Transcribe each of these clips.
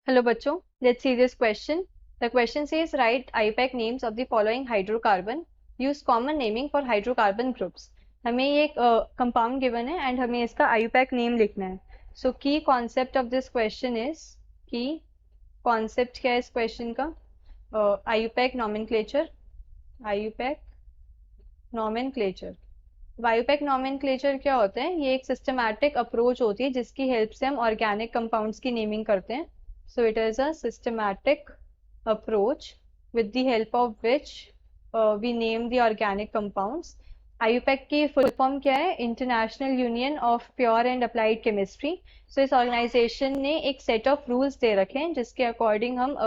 Hello बच्चों, let's see this question. The question says write IUPAC names of the following hydrocarbon. Use common naming for hydrocarbon groups. हमें ये एक compound given है and हमें इसका IUPAC name लिखना है. सो की concept of this question is की कॉन्सेप्ट क्या है इस क्वेश्चन का? IUPAC nomenclature. IUPAC nomenclature. IUPAC nomenclature क्या होता है? ये एक सिस्टमैटिक अप्रोच होती है जिसकी हेल्प से हम ऑर्गेनिक कंपाउंड्स की नेमिंग करते हैं. So it is a systematic approach with the help of which we name the organic compounds. IUPAC की full form क्या है? International Union of Pure and Applied Chemistry. So इस organization ने एक set of rules दे रखे हैं जिसके according हम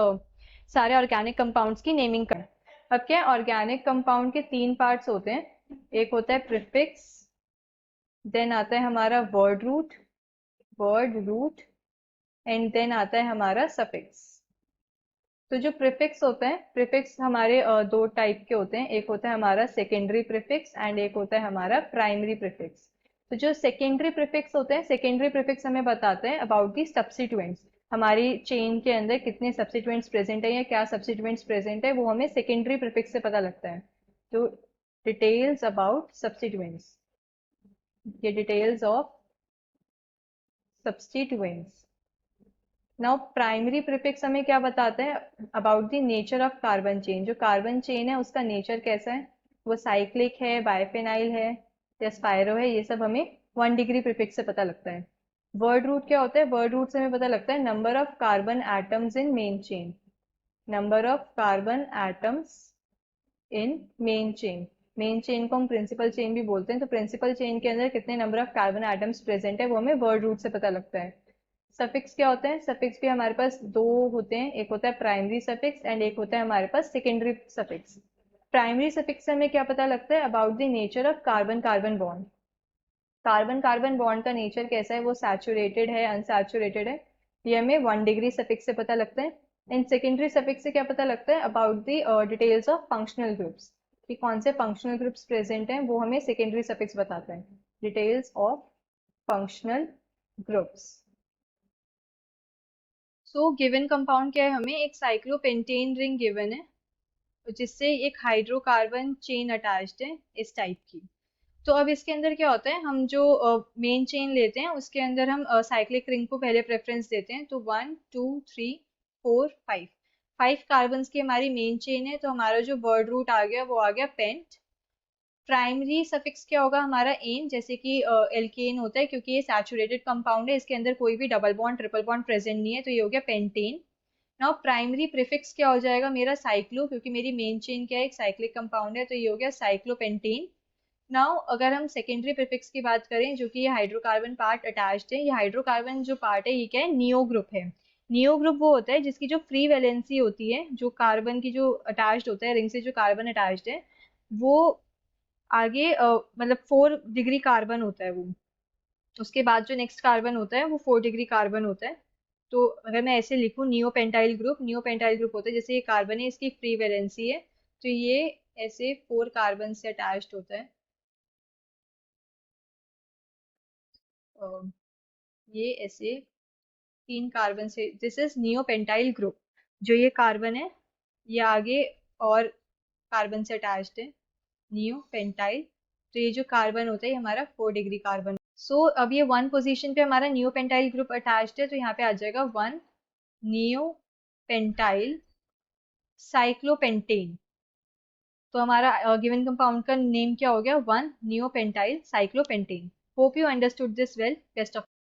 सारे organic compounds की naming करें. अब क्या है? Organic compound के तीन parts होते हैं. एक होता है prefix, then आता है हमारा word root एंड देन आता है हमारा सफिक्स. तो जो प्रीफिक्स होते हैं, प्रीफिक्स हमारे दो टाइप के होते हैं. एक होता है हमारा सेकेंडरी प्रीफिक्स एंड एक होता है हमारा प्राइमरी प्रीफिक्स. तो जो सेकेंडरी प्रीफिक्स होते हैं, सेकेंडरी प्रीफिक्स हमें बताते हैं अबाउट दी सब्स्टिट्यूएंट्स. हमारी चेन के अंदर कितने सब्स्टिट्यूएंट्स प्रेजेंट है या क्या सब्स्टिट्यूएंट्स प्रेजेंट है, वो हमें सेकेंडरी प्रीफिक्स से पता लगता है. तो डिटेल्स अबाउट सब्स्टिट्यूएंट्स, ये details of substituents. Now primary prefix हमें क्या बताते हैं? About the nature of carbon chain. जो कार्बन चेन है उसका नेचर कैसा है, वो साइक्लिक है, बाइफेनाइल है या स्पाइरो है, ये सब हमें 1 डिग्री प्रीफिक्स से पता लगता है. वर्ड रूट क्या होता है? वर्ड रूट से हमें पता लगता है number of carbon atoms in main chain. Number of carbon atoms in main chain. Main chain को हम प्रिंसिपल चेन भी बोलते हैं. तो प्रिंसिपल चेन के अंदर कितने number of carbon atoms present है वो हमें वर्ड रूट से पता लगता है. सफिक्स क्या होते हैं? सफिक्स भी हमारे पास दो होते हैं. एक होता है प्राइमरी सफिक्स एंड एक होता है हमारे पास सेकेंडरी सफिक्स. प्राइमरी सफिक्स से हमें क्या पता लगता है? About the nature of carbon carbon bond. Carbon carbon bond का नेचर कैसा है, वो सैचुरेटेड है, अनसैचुरेटेड है, ये हमें 1 डिग्री सफिक्स से पता लगता है. एंड सेकेंडरी सफिक्स से क्या पता लगता है? About the details of functional groups, कि कौन से फंक्शनल ग्रुप्स प्रेजेंट हैं, वो हमें सेकेंडरी सफिक्स बताते हैं. Details of functional groups. So given compound क्या है? हमें एक साइक्लोपेंटेन रिंग गिवन है जिससे एक हाइड्रोकार्बन चेन अटैच्ड है इस टाइप की. तो अब इसके अंदर क्या होता है, हम जो मेन चेन लेते हैं उसके अंदर हम साइक्लिक रिंग को पहले प्रेफरेंस देते हैं. तो 1 2 3 4 5 कार्बन की हमारी मेन चेन है. तो हमारा जो वर्ड रूट आ गया वो आ गया पेंट. प्राइमरी सफिक्स क्या होगा हमारा? एन. जैसे कि एल्केन होता है, क्योंकि ये सैचुरेटेड कंपाउंड है, इसके अंदर कोई भी double bond triple bond present नहीं है, तो ये हो गया पेंटेन. नाउ प्राइमरी प्रीफिक्स क्या हो जाएगा मेरा? साइक्लो, क्योंकि मेरी मेन चेन क्या है, एक साइक्लिक कंपाउंड है, तो ये हो गया साइक्लोपेंटेन. नाउ अगर हम सेकेंडरी प्रीफिक्स की बात करें, जो कि ये हाइड्रोकार्बन पार्ट अटैच्ड है, ये हाइड्रोकार्बन जो पार्ट है ये क्या है? नियो ग्रुप है. नियो ग्रुप वो होता है जिसकी जो फ्री वैलेंसी होती है, जो कार्बन की जो अटैच्ड होता है रिंग से, जो कार्बन अटैच्ड है वो आगे मतलब 4 डिग्री कार्बन होता है वो. उसके बाद जो नेक्स्ट कार्बन होता है वो 4 डिग्री कार्बन होता है. तो अगर मैं ऐसे लिखूं, नियोपेंटाइल ग्रुप, नियोपेंटाइल ग्रुप होता है जैसे ये कार्बन है, इसकी फ्री वैलेंसी है, तो ये ऐसे 4 कार्बन से अटैच्ड होता है. ये ऐसे 3 कार्बन से, दिस इज नियोपेंटाइल ग्रुप. जो ये कार्बन है ये आगे और कार्बन से अटैच्ड है, नियोपेंटाइल. तो ये जो कार्बन होता है ये हमारा 4 डिग्री कार्बन. सो अब ये 1 पोजीशन पे हमारा नियोपेंटाइल ग्रुप अटैच्ड है, तो यहाँ पे आ जाएगा 1 नियोपेंटाइल साइक्लोपेंटेन. तो हमारा गिवन कंपाउंड का नेम क्या हो गया? 1 neopentyl cyclopentane. Hope you understood this well. Best of